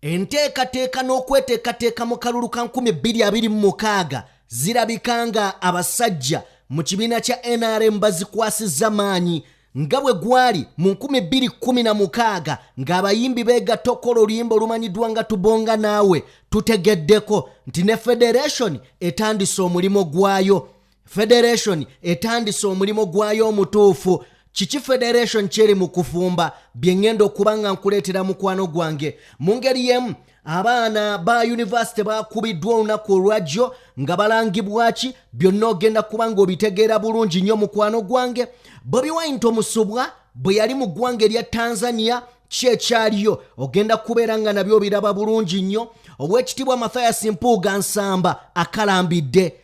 enteekateeka n'okweteekateeka mu kalulu ka 2026 zirabikanga abasajja mu kibiina kya NRM bazikwasizza maanyi nga bwe gwali mu 2016 ng'abayimbi beegatta okukola oluyimba olumanyiddwa nga tubonga naawe tutegeddeko nti ne federation etandise omulimo gwayo. Federation etandise omulimo gwayo omutuufu. Kiki federation kyeri mu kufumba bye ngenda okuba nga nkuleetera mukwano gwange. Mu ngeri y'emu abaana ba university bakubiddwa olunaku olwajjo nga balangibwa ki byonna ogenda kuba ng'obitegeera bulungi nnyo mukwano gwange. Bobi Wine Tomusubwa bwe yali mu ggwanga erya Tanzania kyekyaliyo ogenda kubeera nga nabyo obiraba bulungi nnyo. Oweekitiibwa Mathias Mpuuga Nsamba akalambidde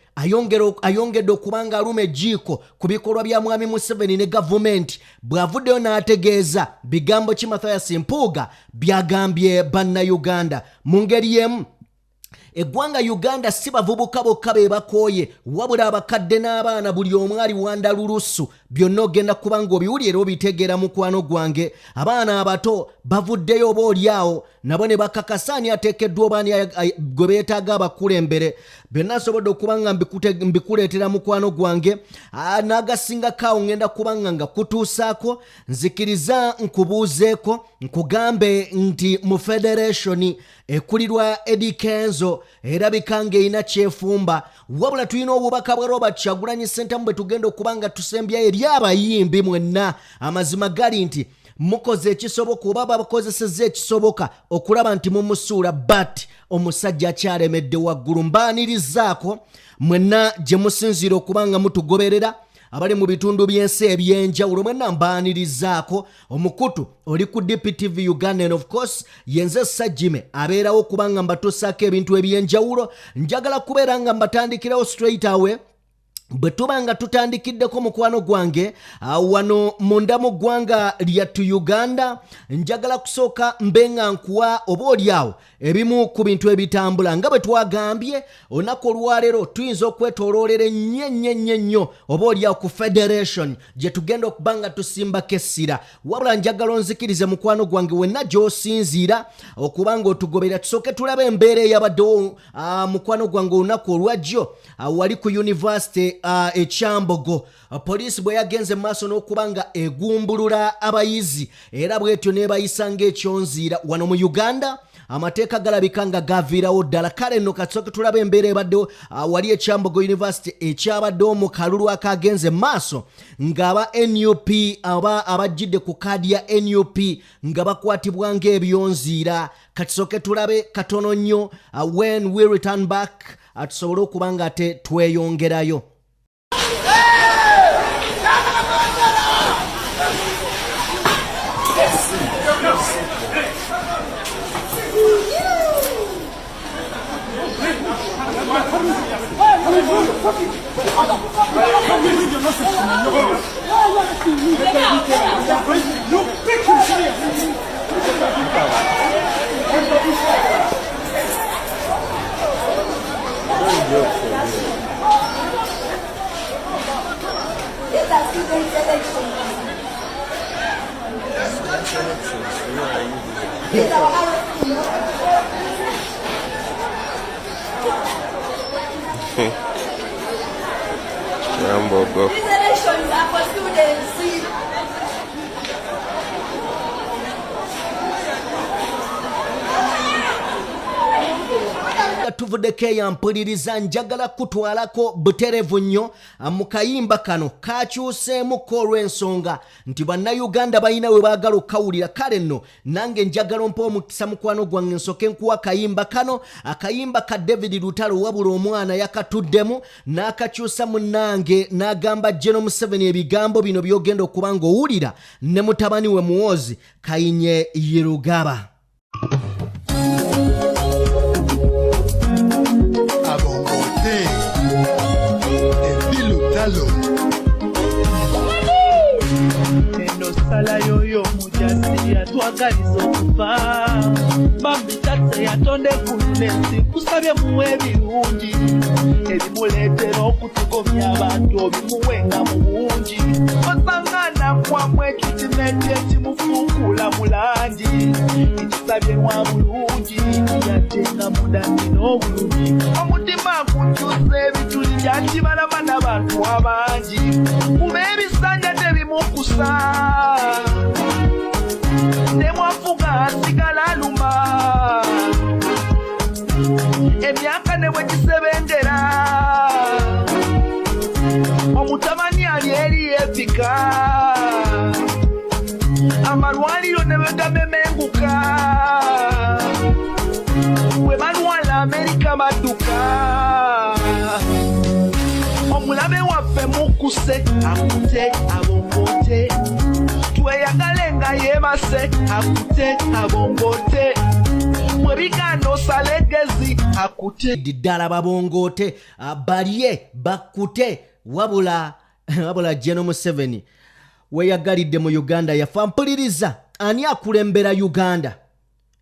ayongedde okubanga aluma ejjiiko ku bikolwa bya mwami Museveni ne gavumenti bw'avuddeyo n'ategeeza bigambo ki Mathias Mpuuga byagambye bannayuganda. Mu ngeri y'emu eggwanga Uganda si bavubuka bokka be bakooye wabula abakadde n'abaana buli omu ali wandalulusu byonna ogenda kuba ng'obiwulira era obitegeera mukwano gwange. Abaana abato bavuddeyo obaolyawo nabo ne bakakasa ani ateekeddwa obaani gwe beetaaga abakulembere. Byonna nsobodde okuba nga mbikuleetera mukwano gwange. N'agasingakaawo ngenda kuba nga kutuusaako nzikiriza nkubuuzeeko nkugambe nti mu federation ekulirwa Eddy Kenzo erabika ng'erina kyefumba wabula tulina obubaka bwa Robert Kyagulanyi Ssentamu bwe tugenda okuba nga tusembyayo eri abayimbi mwenna. Amazima gali nti mukoze ekisoboka oba bakozesezza ekisoboka okulaba nti mumusuula but omusajja akyaremedde waggulu. Mbaanirizaako mwenna gye musinziira okuba nga mutugoberera abali mu bitundu by'ensi ebyenjawulo mwenna mbaanirizaako. Omukutu oli ku DPTV Uganda and of course yenze Sajjime abeerawo okuba nga mbatuusaako ebintu ebyenjawulo. Njagala kubeera nga mbatandikirawo straight away bwe tuba nga tutandikiddeko mukwano gwange wano munda mu ggwanga lyattu Uganda. Njagala kusooka mbe nga nkuwa obaolyawo ebimu ku bintu ebitambula nga bwe twagambye olunaku olwaleero tuyinza okwetooloolera ennyo obaolyawo ku federation gye tugenda okuba nga tusimbako essira. Wabula njagala onzikirize mukwano gwange wenna gy'osinziira okuba nga otugobera tusooke tulabe embeera eyabaddewo mukwano gwange olunaku olwajjo wali ku university ekyambogo. Poliisi bwe yagenze mu maaso n'okuba nga egumbulula abayizi era bwetyo nebayisa ng'ekyonziira wano mu Uganda amateeka galabika nga gaviirawo ddala. Kale nno kasooke tulaba embeera ebaddewo wali ekyambogo university ekyabaddewo mu kalulu akagenze maaso ng'aba NUP abajjidde ku kaadi ya NUP nga bakwatibwa ng'ebyonziira. Katusooke tulabe katono nnyo when we return back tusobole okuba nga ate tweyongerayo. Tuvuddeko eyampuliriza njagala kutwalako buterevu nnyo mu kayimba kano kakyuseemuko olw'ensonga nti bannayuganda balina we baagala okukawulira. Kale nno nange njagala ompa omukisa mukwano gwange nsooke nkuwa akayimba kano. Akayimba ka David Lutalo wabula omwana yakatuddemu n'akakyusa munnange n'agamba General Museveni ebigambo bino by'ogenda okuba ng'owulira ne mutabani we muwozi Kayinye Yerugaba. Eno sala yoyo mujasi yatwagaliza okufa bambi tate yatonde kunensi kusabye muwe ebirungi ebimuleetera okutukomya abantu obimuwenga mu bungi osangana kwamu ekitimenti ekimufuukula mu langi ekisabye mwa bulungi atenga mudani n'obulumi omutima kunkyusa ebituli byakibalama n'abantu abangi kuba ebisanja tebimukusa nemwafuga asigala aluma emyaka ne bwe gisebengera omutabani ali eri yeepika amalwaliro ne bwe gamemenguka bwe balwala Amerika badduka omulabe waffe mukuse akute abongote tweyagale nga yeebase akute abongote mwe bigaana osalegezi akute ddala babongote balye bakute wabula General Museveni weyagalidde mu Uganda yafa mpuliriza ani akulembera Uganda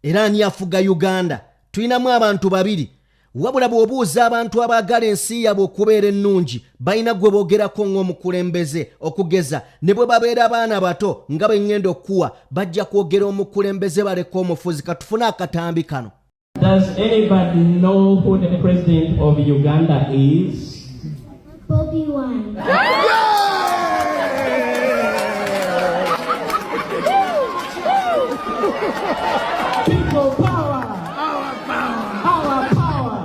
era ani afuga Uganda tulinamu abantu babiri wabula bw'obuuza abantu abaagala ensi yabwe okubeera ennungi balina gwe boogerako ng'omukulembeze okugeza ne bwe babeera abaana bato nga bwe ŋŋenda okuwa bajja kwogera omukulembeze baleka omufuzi katufune akatambi kano. Does anybody know who the president of Uganda is? Bobi Wine. People power. Power, power.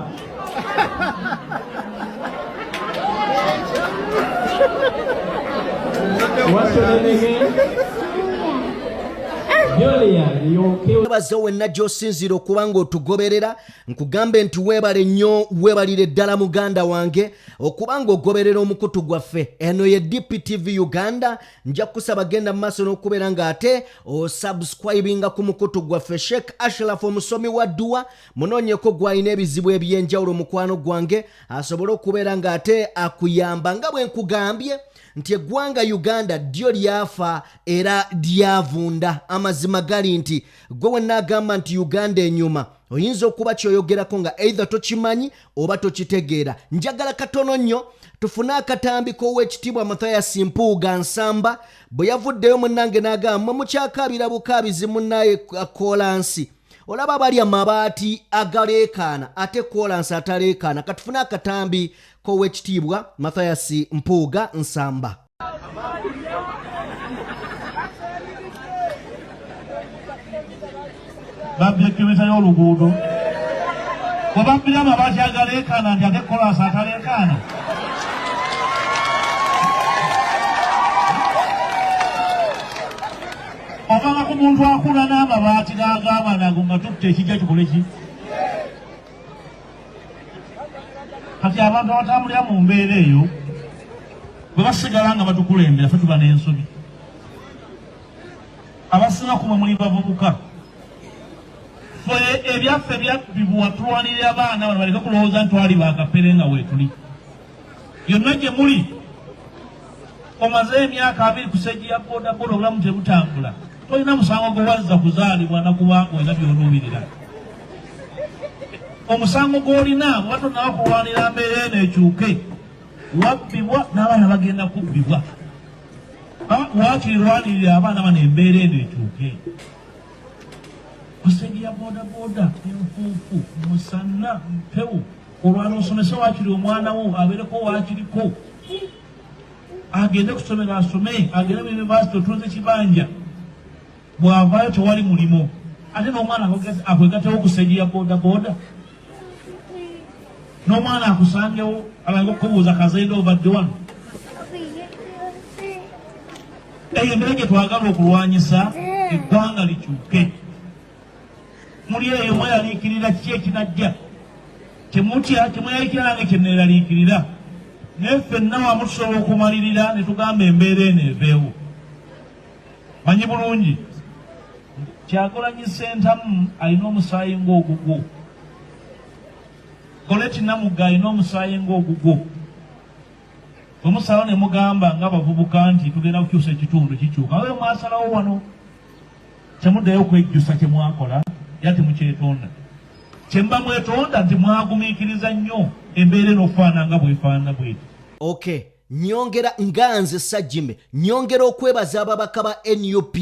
What's your name again? Webaza wenna gy'osinzira okuba ng'otugoberera nkugambe nti weebale nnyo weebalire ddala muganda wange okuba ng'ogoberera omukutu gwaffe eno ye DPTV Uganda nja kusaba genda mu maaso n'okubeera ng'ate osubscribinga ku mukutu gwaffe Sheikh Ashraf omusomi wa dduwa munoonyeko gw'alina ebizibu eby'enjawulo mukwano gwange asobole okubeera ng'ate akuyamba nga bwe nkugambye nti eggwanga Uganda ddyo lyafa era lyavunda amazima gali nti gwe wennaagamba nti Uganda enyuma oyinza okuba kyoyogerako nga either tokimanyi oba tokitegeera njagala katono nnyo tufune akatambi k'owekitiibwa Mathias Mpuuga Nsamba bwe yavuddeyo munnange n'agamba mukyakaabira bukaabizi munnaye koolansi olaba bali amabaati agaleekaana ate koolansi ataleekaana katufune akatambi k'owekitiibwa Mathias Mpuuga Nsamba. Babbye kilomita y'oluguudo bwe babbira amabaati agaleekaana nti ate koolansi ataleekaana obanga ku muntu akula n'amabaati n'agamba nago nga tukuta ekijja kikole ki kati abantu abatambulira mu mbeera eyo bwe basigala nga batukulembera ffe tuba n'ensobi abasinga kumwe muli bavubuka ffe ebyaffe byabibuwa tulwanirira abaana bano baleke kulowooza nti twali bakapere nga weetuli yonna gye muli omaze emyaka 2 ku sejji ya bodaboda obulamu tebutambula tolina musango gwe wazza kuzaalibwa nakubanga olina byonoobirira omusango gw'olina bwe batonaba kulwanira mbeera eno ekyuke wabbibwa n'abaana bagenda kubbibwa waakirwanirira abaana bano embeera eno ekyuke kusejji ya bodaboda enfuufu musana mpewo olwala osomese waakiri omwana wo abeereko waakiriko agende kusomera asome agende mu yunivasite otunze kibanja bw'avaayo tewali mulimo ate n'omwana akwegatewo kusejji ya bodaboda n'omwana akusangewo alange okubuuza kazainde obadde wano eyo embeera gye twagala okulwanyisa eggwanga likyuke muli eyo mweyaliikirira kiki ekinajja temutya temweyaliikira nange kyeneeraliikirira naye ffenna wamu tusobola okumalirira ne tugamba embeera eno eveewo manyi bulungi Kyagulanyi Ssentamu alina omusaayi ng'ogugwo Koleti Namugga alina omusaayi ng'ogugwo omusalawo ne mugamba ng'abavubuka nti tugenda kukyusa ekitundu kikyuka awe mwasalawo wano temuddayo okwejjusa kye mwakola era temukyetonda kye mba mwetonda nti mwagumiikiriza nnyo embeera eno okufaana nga bwefaana bweti. Okay, nyongera nganze Sajjime nyongera okwebaza ababaka ba NUP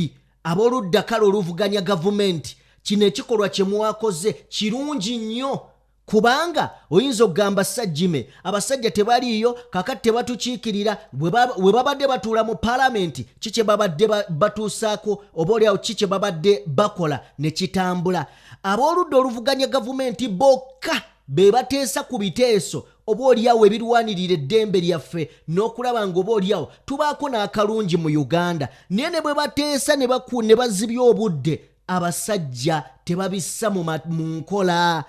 aboludda kale oluvuganya gavumenti kino ekikolwa kye mwakoze kirungi nnyo kubanga oyinza okugamba sajjime abasajja tebaliiyo kakati tebatukiikirira bwe babadde batuula mu paalamenti kikye babadde batuusaako oba oliawo kikye babadde bakola ne kitambula ab'oludda oluvuganya gavumenti bokka be bateesa ku biteeso oba oliawo ebirwanirira eddembe lyaffe n'okulaba ng'oba oliawo tubaako n'akalungi mu Uganda naye ne bwe bateesa ne bazibya obudde abasajja tebabissa mu nkola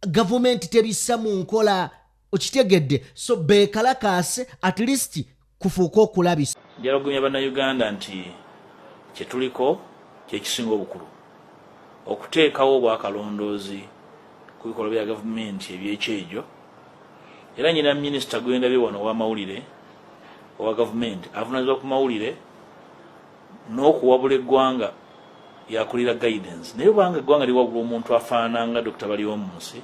gavumenti tebissa mu nkola okitegedde so beekalakaase at least kufuuka okulabisa njalagumya bannayuganda nti kyetuliko kyekisinga obukulu okuteekawo obwakalondoozi ku bikolwa bya gavumenti ebyekyejo era nyina minisita gwendabye wano ow'amawulire owa gavumenti avunaanyizibwa ku mawulire n'okuwabula eggwanga yakulira guidance naye obanga eggwanga liwabula omuntu afaananga Dr. Baliomunsi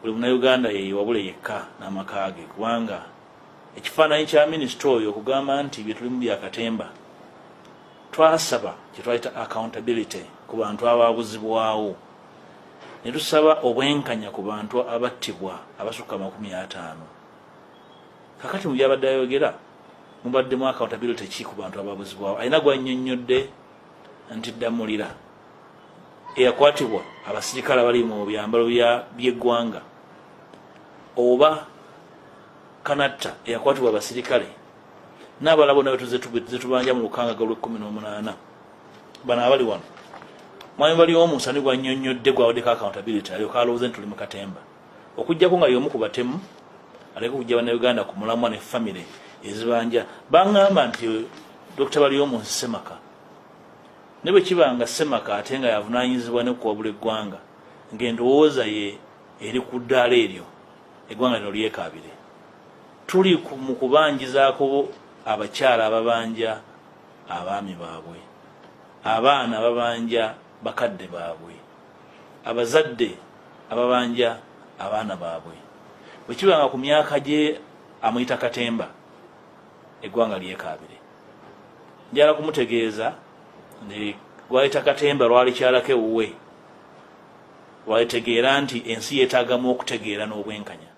buli munnayuganda yewabule yekka n'amaka ge kubanga ekifaananyi kya minisita oyo okugamba nti bye tulimu byakatemba twasaba kye twayita accountability ku bantu abaabuzibwawo ne tusaba obwenkanya ku bantu abattibwa abasukka 50 kakati mu byabadde ayogera mubaddemu accountability ki ku bantu abaabuzibwawo alina gwannyonnyodde nti ddamulira eyakwatibwa abasirikale abali mu byambalo by'eggwanga oba kanatta eyakwatibwa abasirikale n'abalala bonna zetubanja mu lukanga lw'18 bano abali wano mwami bali omusani gwannyonnyodde gwawaddeko accountability alyoka alowooze nti tuli mu katemba okuggyako nga y'omu ku batemu aleke okujja bannayuganda ku mulamwa ne famire ezibanja baŋŋamba nti Dr. Baliomunsi Semaka ne bwe kiba nga Semaka ate nga yavunaanyizibwa ne kuwabula eggwanga ng'endowooza ye eri ku ddaala eryo eggwanga lino lyekaabire tuli mu kubanjizaako abakyala ababanja abaami baabwe abaana ababanja bakadde baabwe abazadde ababanja abaana baabwe bwe kiba nga ku myaka gye amuyita katemba eggwanga lyekaabire njala kumutegeeza gwayita katemba lwalikyalako ewuwe walitegeera nti ensi yeetaagamu okutegeera n'obwenkanya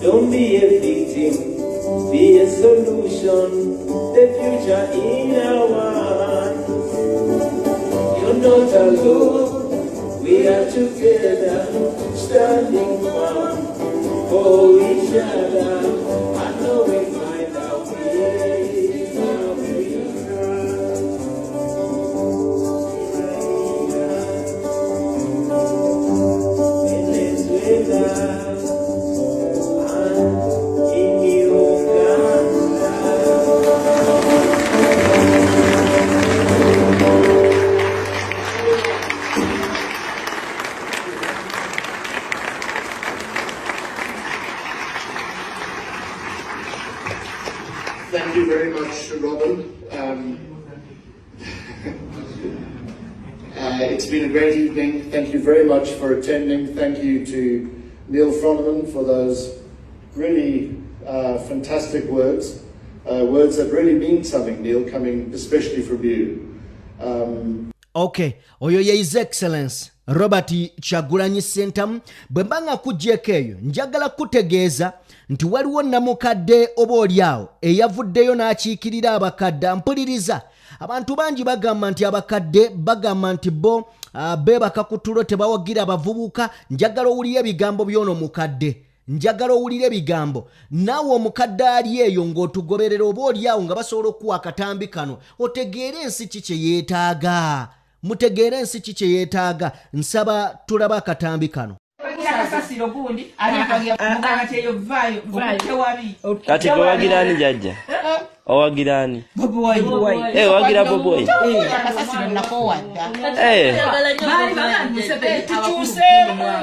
Don't be a victim, be a solution. The future in our hands. You're not alone, we are together, standing firm for each other. I know we find our way, our freedom. Thank you very much, Robin. It's been a great evening. Thank you very much for attending. Thank you to Neil Froneman for those really fantastic words. Words that really mean something, Neil, coming especially from you. Okay, oyo ye His Excellence Robert Kyagulanyi Ssentamu. Bwe mba nga kuggyeko eyo njagala kutegeeza nti waliwo namukadde oba olyawo eyavuddeyo n'akiikirira abakadde. Mpuliriza, abantu bangi bagamba nti abakadde bagamba nti bo beebaka ku tulo tebawagira abavubuka. Njagala owulire ebigambo by'ono mukadde, njagala owulire ebigambo. Naawe omukadde ali eyo ng'otugoberera oba olyawo nga basobola okuwa akatambi kano, otegeere ensi ki kye yeetaaga. Mutegeere ensi ki kye yeetaaga. Nsaba tulaba akatambi kano. Kati owagirani jajja? Owagirani? Owagira Bobi Wine?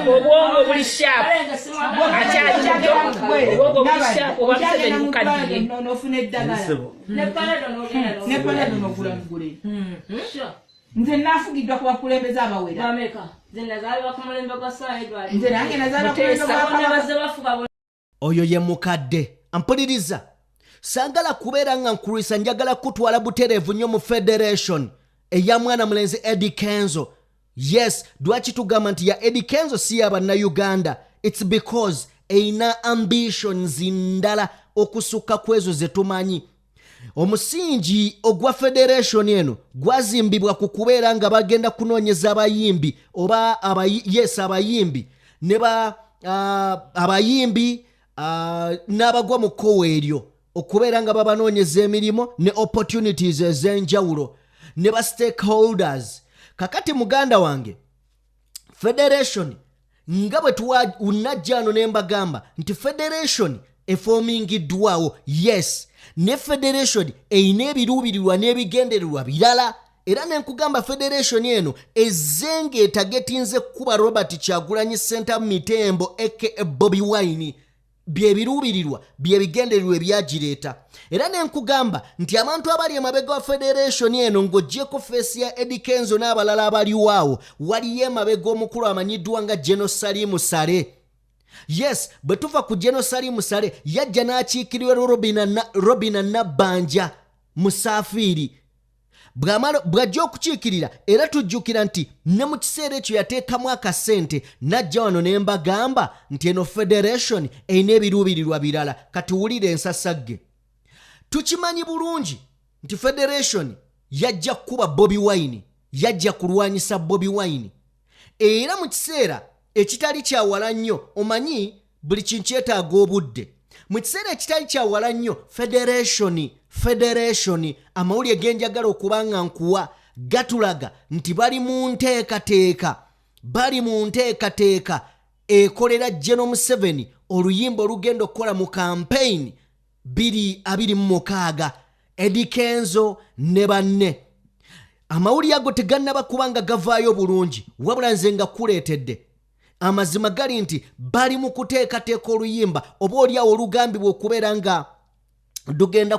Obwongo buli sharp. Obwongo buli sharp. Obwabisebe mukaddiye. Nofuna eddagala. Nepale donogula mugule. Nze nafugiddwa ku bakulembeze abawera. Bameka. Nze nazaalibwa ku mulembe gwa Saidwa. Nze nange nazaalibwa ku mulembe gwa Oyo ye mukadde. Ampuliriza. Sangala kubeera nga nkulwisa, njagala kutwala butereevu nnyo mu Federation eya mwana mulenzi Eddy Kenzo. Yes, lwaki tugamba nti ya Eddy Kenzo si y'Abannayuganda? It's because eina ambitions ndala okusukka kwezo ze tumanyi. Omusingi ogwa Federation eno gwazimbibwa ku kubeera nga bagenda kunoonyeza abayimbi oba abayimbi ne abayimbi n'abagwa mu kkowa eryo, okubeera nga babanoonyeza emirimu ne opportunities ez'enjawulo ne ba stakeholders. Kakati muganda wange, Federation nga bwe unajjano ne mbagamba nti Federation efomingiddwawo, yes, ne Federation eyina ebiruubirirwa n'ebigendererwa birala. Era nenkugamba Federation eno ezenge etagetinze kuba Robert Kyagulanyi Ssentamu mitembo aka Bobi Wine bye biruubirirwa bye bigendererwa ebyagireeta. Era nenkugamba nti abantu abali emabega wa Federation eno ng'oggyeko feesi ya Eddy Kenzo n'abalala abaliwaawo, waliyo emabega omukulu amanyiddwa nga General Salim Sale. Yes, bwe tuva ku General Salim Sale yajja n'akiikirirwa Robina Nabbanja Musafiri. Bw'ajja okukiikirira era tujjukira nti ne mu kiseera ekyo yateekamu akasente, najja wano ne mbagamba nti eno Federation eyina ebiruubirirwa birala. Kati wulire ensasagge. Tukimanyi bulungi nti Federation yajja kuba Bobi Wine, yajja kulwanyisa Bobi Wine. Era mu kiseera ekitali kyawala nnyo, omanyi buli kintu kyetaaga obudde. Mu kiseera ekitali kyawala nnyo Federation amawulire genjagala okuba nga nkuwa gatulaga nti bali mu nteekateeka ekolera General Museveni oluyimba olugenda okukola mu campaign 2026. Eddy Kenzo ne banne. Amawulire ago tegannaba kubanga gavaayo bulungi, wabula nze nga kuleetedde. Amazima gali nti bali mu kuteekateeka oluyimba oba olyawo olugambibwa okubeera nga dugenda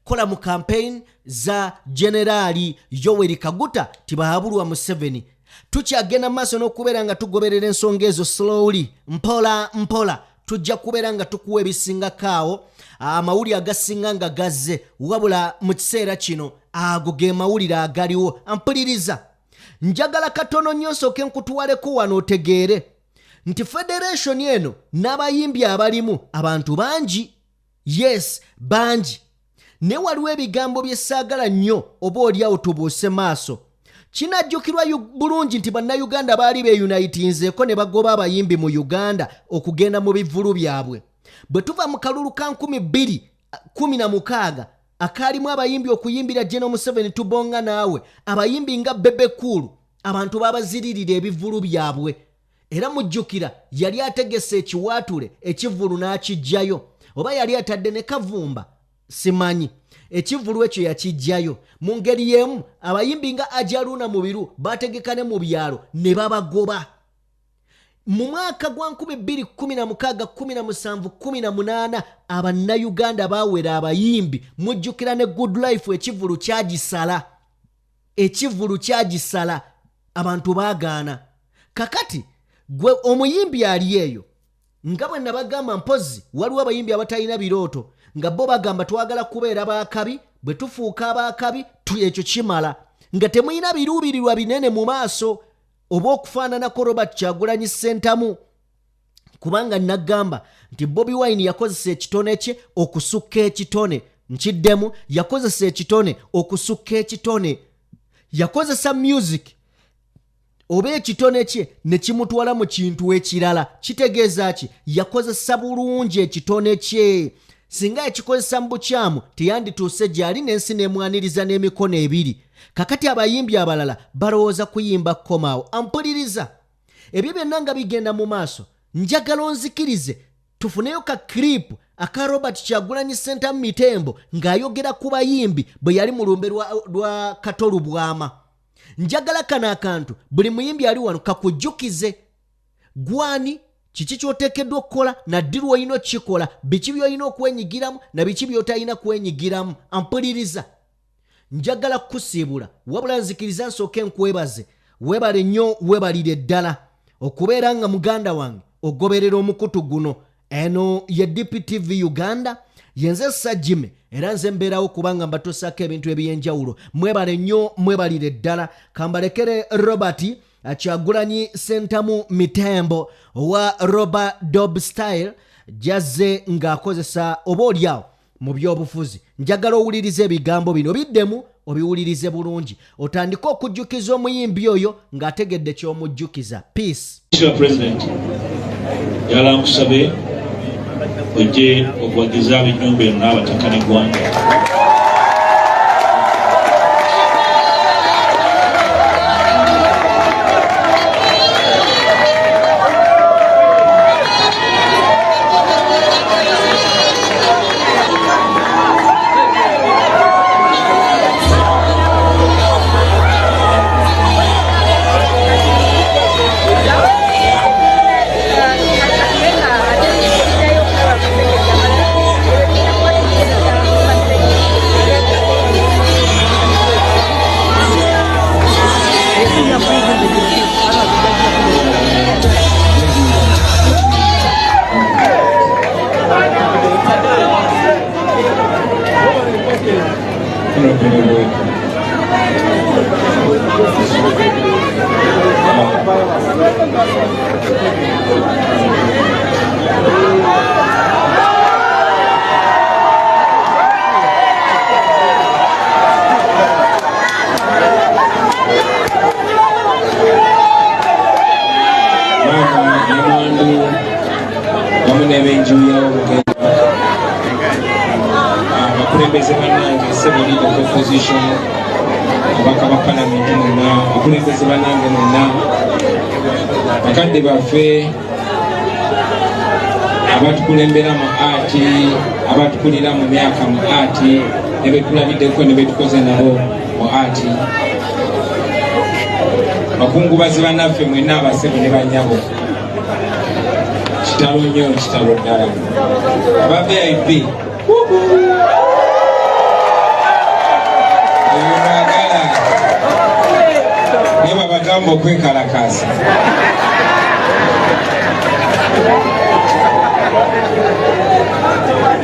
kola mu campaign za Generali Yoweri Kaguta Tibahabulwa Museveni. Tukyagenda maaso n'okubeera nga tugoberera ensonga ezo slowly, mpola tujja kubeera nga tukuwa ebisingakaawo amawulire agasinga nga gazze, wabula mu kiseera kino ago ge mawulire agaliwo. Ampuliriza, njagala katono nnyo nsooke nkutuwaleko wano otegeere nti Federation eno n'abayimbi abalimu abantu bangi. Yes, bangi. Ne waliwo ebigambo bye saagala nnyo oba olyawo tubuuse maaso. Kinajjukirwa bulungi nti Bannayuganda baali beeyunitinzeeko ne bagoba abayimbi mu Uganda okugenda mu bivvulu byabwe. Bwe tuva mu kalulu ka 2016 akaalimu abayimbi okuyimbira General Museveni tubonga naawe, abayimbi nga Bebe Cool, abantu babaziririra ebivvulu byabwe. Era mujjukira yali ategese ekiwaatule ekivvulu n'akijjayo, oba yali atadde ne Kavumba simanyi, ekivvulu ekyo yakijjayo. Mu ngeri y'emu abayimbi nga Ajaluna mu biru bategeka ne mu byalo ne babagoba. Mu mwaka gwa 2016, 17, 18 Abannayuganda baawera abayimbi. Mujjukira ne Good Life ekivvulu kyagisala abantu baagaana. Kakati gwe omuyimbi ali eyo nga bwe nabagamba, mpozi waliwo abayimbi abatalina birooto nga bo bagamba twagala kubeera bakabi bwe tufuuka abaakabi ekyo kimala nga temuyina biruubirirwa binene mu maaso oba okufaananako Robert Kyagulanyi Ssentamu kubanga nagamba nti Bobi Wine yakozesa ekitone kye okusukka ekitone nkiddemu yakozesa ekitone okusukka ekitone yakozesa music oba ekitone kye ne kimutwala mu kintu ekirala kitegeeza ki yakozesa bulungi ekitone kye singa ekikozesa mu bukyamu teyandituuse gy'ali n'ensi n'emwaniriza n'emikono ebiri kakati abayimbi abalala balowooza kuyimba komaawo ampuliriza ebyo byonna nga bigenda mu maaso njagala onzikirize tufuneyo ka clip aka Robert Kyagulanyi Ssentamu Mitembo ng'ayogera ku bayimbi bwe yali mu lumbe lwa Katolubwama njagala kano akantu buli muyimbi ali wano kakujjukize gwani kiki kyoteekeddwa okukola naddi lw'olina okukikola biki by'olina okwenyigiramu na biki by'otalina kwenyigiramu ampuliriza njagala kukusiibula wabula nzikiriza nsooke nkwebaze webale nnyo webalire ddala okubeera nga muganda wange ogoberera omukutu guno eno ye DPTV Uganda yenze Sajime era nze mbeerawo kubanga mbatuusaako ebintu eby'enjawulo mwebale nnyo mwebalire ddala kambalekere Robert Kyagulanyi Ssentamu Mitembo wa Robert Dob Style jazze ng'akozesa oba oliawo mu by'obufuzi njagala owulirize ebigambo bino biddemu obiwulirize bulungi otandike okujjukiza omuyimbi oyo ng'ategedde ky'omujjukiza peace. Mr. President yala nkusabe ojje okuwagiza ab'ennyumba eno n'abataka n'eggwanga bakadde baffe abatukulembera mu ati abatukulira mu myaka mu ati ne betulabiddeko ne betukoze nabo mu ati bakungubazi bannaffe mwenna abasebo ne banyabo kitalo nnyo kitalo ddala aba VIP niba bagamba okwenkalakaasa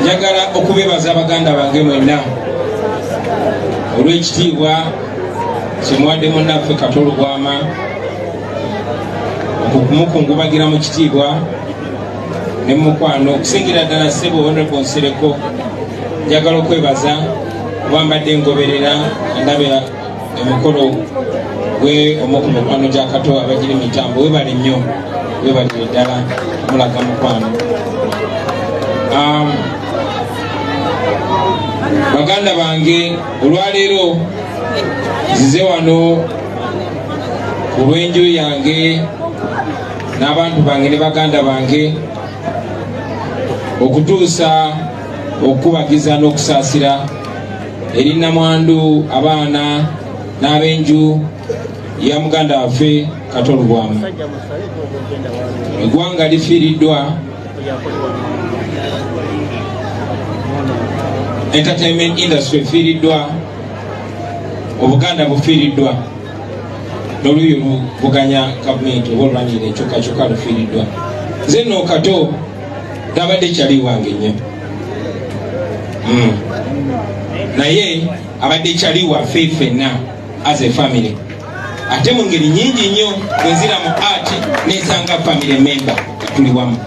njagala okubeebaza abaganda bange mwenna olw'ekitiibwa kyemuwadde munnaffe Katolubwama okumukungubagira mu kitiibwa ne mukwano okusingira ddala ssebo Honorable Nsereko njagala okwebaza kuba mbadde ngoberera ndabira emikolo gwe omukwano gya Kato abagiri mitambo webale nnyo webalire ddala mulaga mukwano baganda bange olwaleero zize wano ku lw'enju yange n'abantu bange ne baganda bange okutuusa okubagiza n'okusaasira eri nnamwandu abaana n'ab'enju ya muganda waffe Katolubwama eggwanga lifiiriddwa entertainment industry efiiriddwa obuganda bufiiriddwa n'oluuyi oluvuganya gavumenti oba olwanira enkyukakyuka lufiiriddwa nze nno Kato tabadde kyali wange nnyo naye abadde kyaliwa ffenna as a family. Ate mu ngeri nyingi nnyo bwenzira mu art nesanga family member tuli wamu.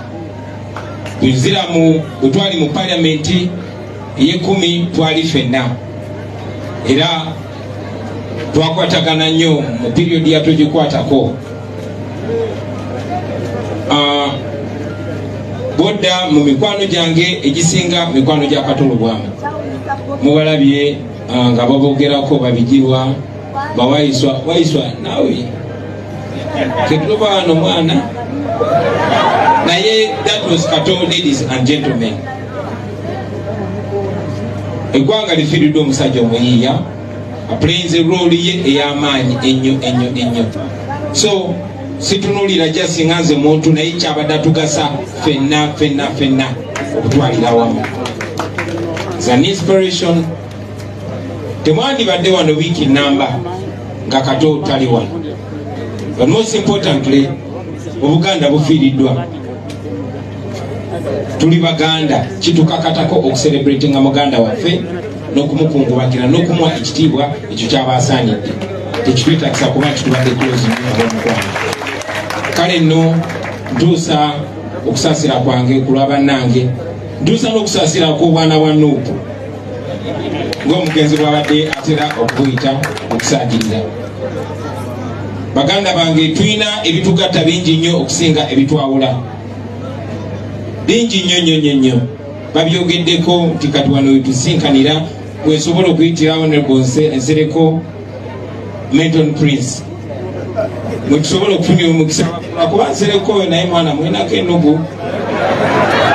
Bwenzira mu bwetwali mu parliament ye10 twali ffenna. Era twakwatagana nnyo mu period yatogikwatako. Bodda mu mikwano gyange egisinga mikwano gya Katolo bwamu. Mubalabye nga babogerako babigirwa bawayiswa nawe ketuloba wano mwana naye that was Kato, ladies and gentlemen. Eggwanga lifiiridde omusajja omuyiiya aplayinze role ye ey'amaanyi ennyo. So situnulira just nga nze muntu naye kyabadde atugasa ffenna okutwalira wamu. It's an inspiration. Temwandibadde wano wiiki namba nga Kato tali wano. But most importantly, Obuganda bufiiriddwa. Tuli Baganda, kitukakatako okucelebrate nga muganda waffe n'okumukungubakira n'okumuwa ekitiibwa ekyo ky'abaasaanidde. Tekitwetakisa kuba kitubadde close n'omukwano. Kale nno ntuusa okusaasira kwange ku lwa bannange, ntuusa n'okusaasira kw'obwana bwa Nuupu ng'omugenzi bw'abadde atera okuyita okusaagirira. Baganda bange, tulina ebitugatta bingi nnyo okusinga ebitwawula. Bingi nnyo. Babyogeddeko nti kati wano wetusinkanira wesobola okuyitira Honorable Nsereko Menton Prince. Mwetusobola okufunira omukisa kuba Nsereko oyo naye mwana mwenako ennugu.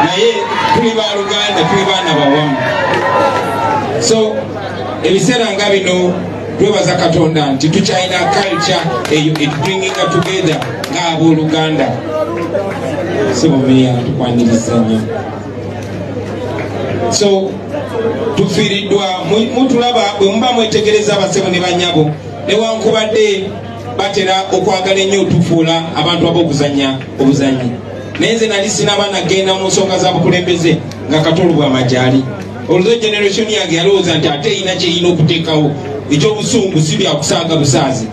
Naye tuli baluganda, tuli baana bawamu. So ebiseera nga bino twebaza Katonda nti tukyalina culture eyo bringing together ng'abooluganda. Sibumiya tukwaniriza nnyo. So tufiiriddwa mutulaba bwe muba mwetegereza abasebo ne bannyabo newankubadde batera okwagala ennyo otufuula abantu ab'okuzannya obuzannyi. Naye nze nali sinaba genda mu nsonga za bukulembeze nga Katolo bw'amajali. Olwo generation yange yalowooza nti ate erina kyerina okuteekawo ekyobusungu si byakusaaga busaazi.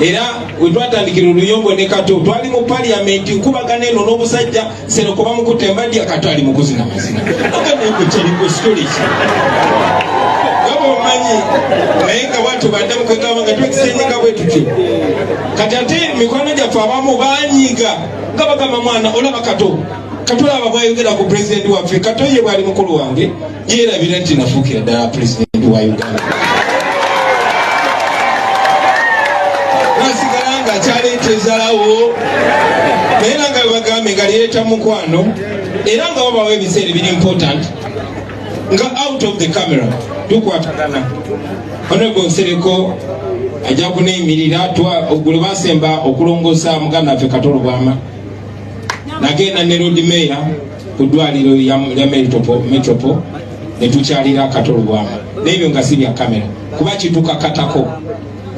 Era we twatandikira Oluyimba ne Kato twali mu parliament nkubagana eno n'obusajja Sereko bamukutte mbadya Kato ali mu kuzina mazina. Akaneekukyeriko storage. Gaba omanyi naye nga bwatyo badde mukagamba nga twekisenyiga bwe tutyo. Kati ate mikwano gyaffe abamu baanyiiga nga bagamba mwana olaba Kato. Kato laba bwayogera ku president waffe. Kato ye bwali mukulu wange yeerabira nti nafuukira ddala president wa Uganda. Nasigala nga akyaleeta ezalawo naye nga bagambe nga lireeta mukwano era nga wabawo ebiseera biri important nga out of the camera tukwatagana. Honorable Nsereko ajja kuneeyimirira oggulo basemba okulongoosa muganda waffe Katolo bwama. Nagenda ne road mayor ku ddwaliro lya Metropo ne tukyalira Katolo bwama. N'ebyo nga si bya kamera kuba kitukakatako.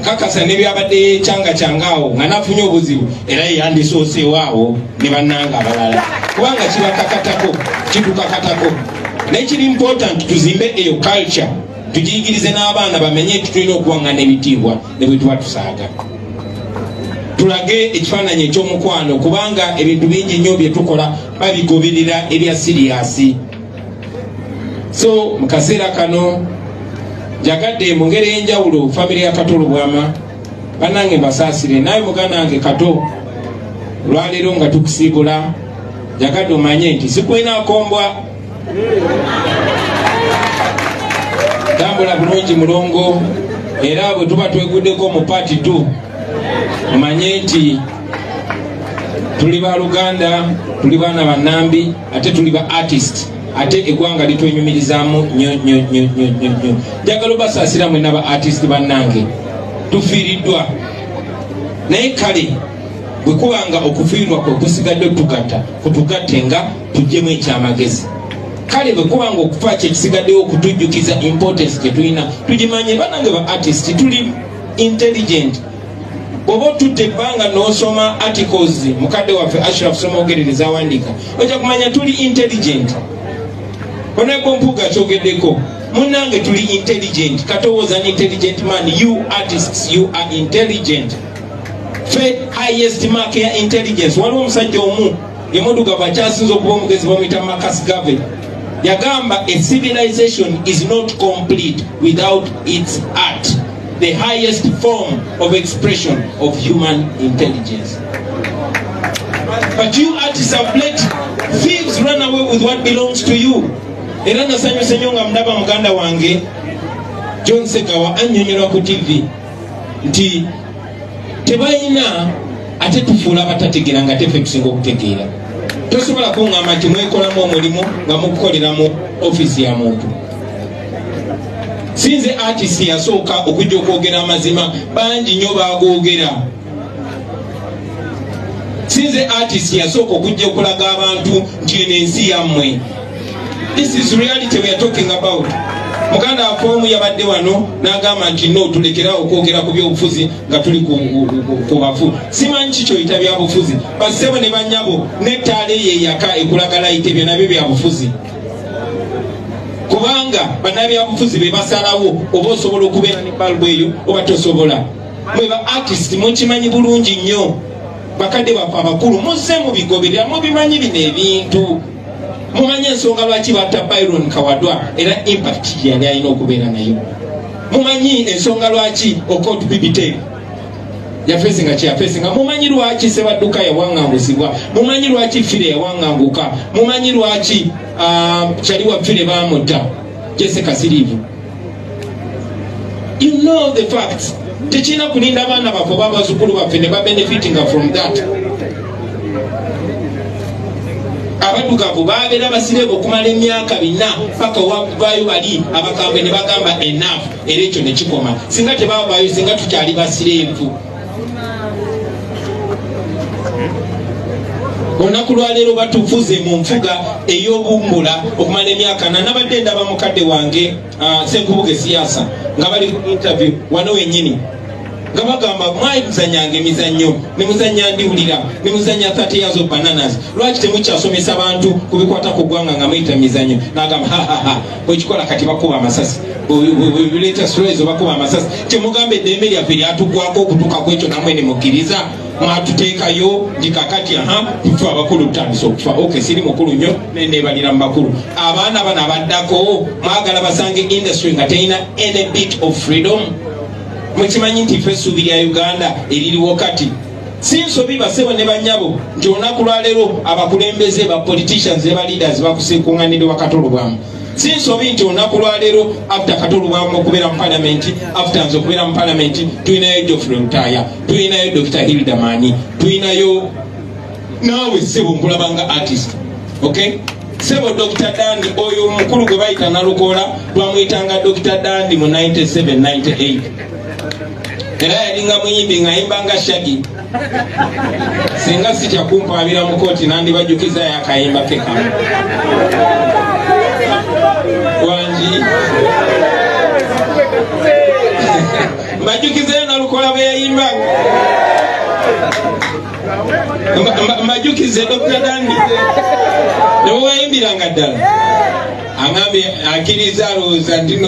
Nkakasa ne byabadde kyangaawo nga nafunye obuzibu era yandisooseewaawo ne bannanga abalala kubanga kitukakatako. Nekiri important tuzimbe eyo culture tugiyigirize n'abaana bamenye tulina okuwaŋŋana ebitiibwa ne bwe tuba tusaaga. Tulage ekifaananyi ekyomukwano kubanga ebintu bingi nnyo bye tukola babigoberera ebya siriyasi. So mu kaseera kano jagadde mu ngeri enjawulo family ya Katolo bwama bannange mbasaasire naye muganda wange Kato olwaleero nga tukusiibula jagadde omanye nti sikwina akombwa. Tambula bulungi mulongo era bwe tuba tweguddeko mu part 2 omanye nti tuli baluganda, tuli baana bannambi ate tuli ba artist. Ate eggwanga litwenyumirizaamu nnyo. Njagala obasaasira mwenna ba artist bannange tufiiriddwa naye kale bwe kubanga okufiirwa kwe kusigadde tugatta kutugatte nga tuggyemu ekyamagezi. Kale bwe kubanga okufa kyekisigaddewo okutujjukiza importance gye tulina tugimanye. Bannange ba artist tuli intelligent. Bw'oba otutte ebbanga n'osoma articles mukadde waffe Ashraf Somogerereza awandiika ojja kumanya tuli intelligent. Honorable Mpuuga kyogeddeko munange tuli intelligent kati was an intelligent man. You artists, you are intelligent. Fe highest mark ya intelligence waliwo omusajja omu emmotoka bakyasinza okuba omugezi bamuyita Marcus Garvey yagamba a civilization is not complete without its art, the highest form of expression of human intelligence. But you artists have let thieves run away with what belongs to you. Era nasanyuse nnyo nga mndaba muganda wange John Sekawa annyonnyola ku TV nti tebalina ate tufuula abatategeera nga tefe tusinga okutegeera. Tosobola kuŋŋamba nti mwekolamu omulimu nga mukukolera mu ofisi ya muntu. Sinze artist yasooka okujja okwogera amazima, bangi nnyo bagoogera. Sinze artist yasooka okujja okulaga abantu nti eno ensi yammwe. This is reality we are talking about. Muganda afomu yabadde wano n'agamba nti no tulekerawo okwogera ku by'obufuzi nga tuli ku bafu. Simanyi kikyoyita byabufuzi basebo ne banyabo nettaala eyo eyaka ekulaga layite byo nabyo byabufuzi. Kubanga bannabyabufuzi be basalawo oba osobola okubeera ne balbu eyo oba tosobola. Mwe ba artist mukimanyi bulungi nnyo. Bakadde baffe abakulu muzze mubigoberera mubimanyi bino ebintu. Mumanyi ensonga lwaki batta Byron Kawadwa era impact yali alina okubeera nayo. Mumanyi ensonga lwaki Okot Bibite yafeesinga kyeyafeesinga. Mumanyi lwaki Sebadduka yawangangusibwa. Mumanyi lwaki Fire yawanganguka. Mumanyi lwaki Kyaliwa Fire bamutta Jesse Kasirivu. You know the facts. Tekina kulinda abaana baffe babazukulu baffe ne babenefitinga from that. Abaddugavu babeera basirebe okumala emyaka 4 paka wavayo bali abakambwe ne bagamba enough era ekyo ne kikoma. Singa tebavayo singa tukyali basireevu. Olunaku lwaleero batufuze mu nfuga ey'obumbula okumala emyaka 4. Nabadde ndaba mukadde wange Ssenkubuge Siasa nga bali ku interview wano wennyini nga bagamba mwayizanyanga emizannyo ne muzannya ndiwulira ne muzannya 30 years of bananas. Lwaki temukyasomesa abantu ku bikwata ku ggwanga nga muyita emizannyo? N'agamba bwekikola kati bakuba amasasi bireeta stories bakuba amasasi. Kyemugambe eddembe lyaffe lyatugwako okutuuka ku ekyo namwe ne mukkiriza mwatuteekayo ndikakati tufe abakulu tutandise okufa. Okay, siri mukulu nnyo neneebalira mu bakulu. Abaana bano abaddako mwagala basange industry nga terina any bit of freedom. Mukimanyi nti ffe essuubi lya Uganda eririwo kati si nsobi basebo ne bannyabo nti olunaku lwaleero abakulembeze ba politicians ne ba leaders bakusekuŋŋanidde wakatolo bwamu. Si nsobi nti olunaku lwaleero after katolo bwamu okubeera mu parliament, after nze okubeera mu parliament tulinayo Geoffrey Rutaya, tulinayo Dr. Hilda Mani, tulinayo naawe sebo nkulabanga artist. Okay? Sebo Dr. Dandi oyo omukulu gwe bayita Nalukoola twamuyitanga Dr. Dandi mu 97-98. Era yalinga muyimbi ng'ayimbanga Shaggy. Singa sitya kumpaabira mu kooti nandibajjukiza yakayimba ke kamu. Wangi mbajjukizeyo Nalukoola bwe yayimbanga. Mbajjukize Dr. Dandi ne bwe wayimbiranga ddala. Angambe akiriza alowooza nti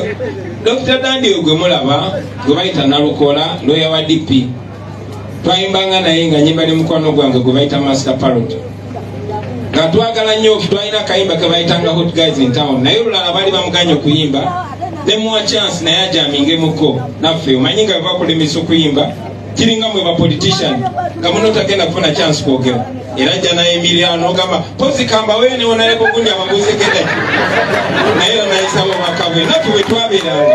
Dr. Dandi gwe mulaba gwe bayita Nalukoola lawyer wa DP. Twayimbanga naye nga nyimba ne mukwano gwange gwe bayita Master Parrot. Nga twagala nnyo twalina kayimba ke bayitanga Hot Guys in Town. Naye olulala baali bamuganya okuyimba ne muwa chance naye ajamingemuko naffe. Omanyi nga bava kulemesa okuyimba kiringa mwe ba politician nga muno tagenda kufuna chance kwogera. Era jja naye Emiliano gamba pozi kamba wewe ne onaleko gundi ababuze kede. Naye nayisaba bakabwe naffe bwe twabeeranga.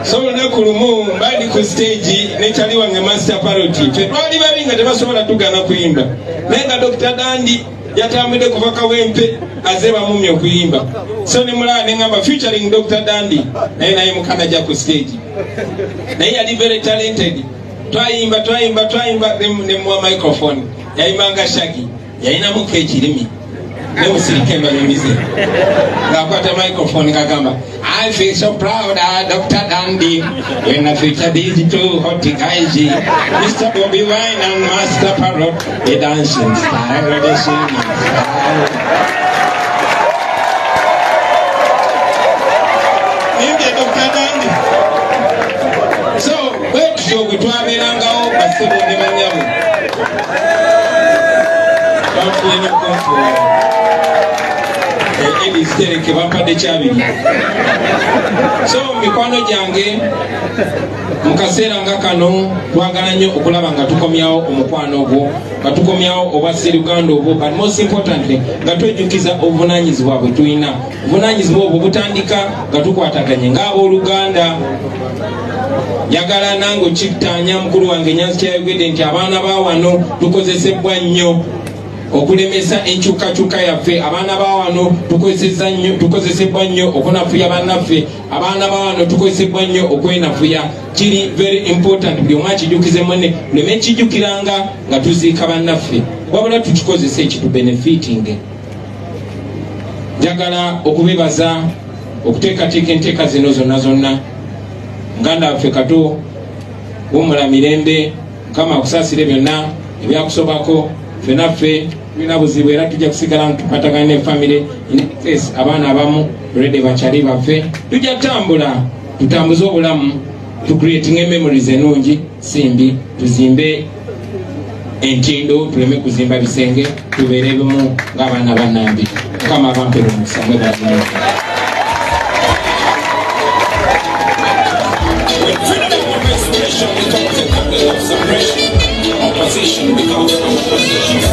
So olunaku lumu mbali ku stage ne kyali wange Master Parrot. Ffe twali babi nga tebasobola tugana kuyimba. Naye nga Dr. Dandi yatambudde kuva Kawempe aze bamumye okuyimba. So ne mulaba ne ngamba featuring Dr. Dandi naye mukana ja ku stage. Naye yali very talented. Twayimba ne muwa microphone. Yayimbanga Shaggy. Yayinamuko ekirimi. Ne musirike mbanyumize. Ng'akwata microphone kagamba I feel so proud Dr. Dandi when I feature these two hot guys, Mr. Bobi Wine and Master Parrot, the dancing style, the singing style. Eddy Stereke bampadde kyabiri. So mikwano gyange mu kaseera nga kano twagala nnyo okulaba nga tukomyawo omukwano ogwo, nga tukomyawo obwa Sseruganda obwo, but most importantly nga twejjukiza obuvunaanyizibwa bwe tulina. Obuvunaanyizibwa obwo butandika nga tukwataganye ng'abooluganda. Njagala nange okittaanya mukulu wange Nyanzi kyayogedde nti abaana ba wano tukozesebwa nnyo okulemesa enkyukakyuka yaffe. Abaana ba wano tukozesebwa nnyo okunafuya bannaffe. Abaana ba wano tukozesebwa nnyo okwenafuya. Kiri very important buli omu akijjukize munne, tuleme kijjukiranga nga tuziika bannaffe, wabula tukikozesa ekitubenefiting. Njagala okubebaza okuteekateeka enteeka zino zonna. Muganda waffe Kato wumula mirembe, Mukama akusaasire byonna ebyakusobako. Ffenaffe tulina buzibu era tujja kusigala tukwatagana ne family in case abaana abamu already bakyali baffe. Tujja tambula tutambuze obulamu, tu creating memories ennungi, simbi tuzimbe entindo, tuleme kuzimba bisenge, tubeere bimu ng'abaana bannambi. Mukama abampe omukisa mwe bazimu.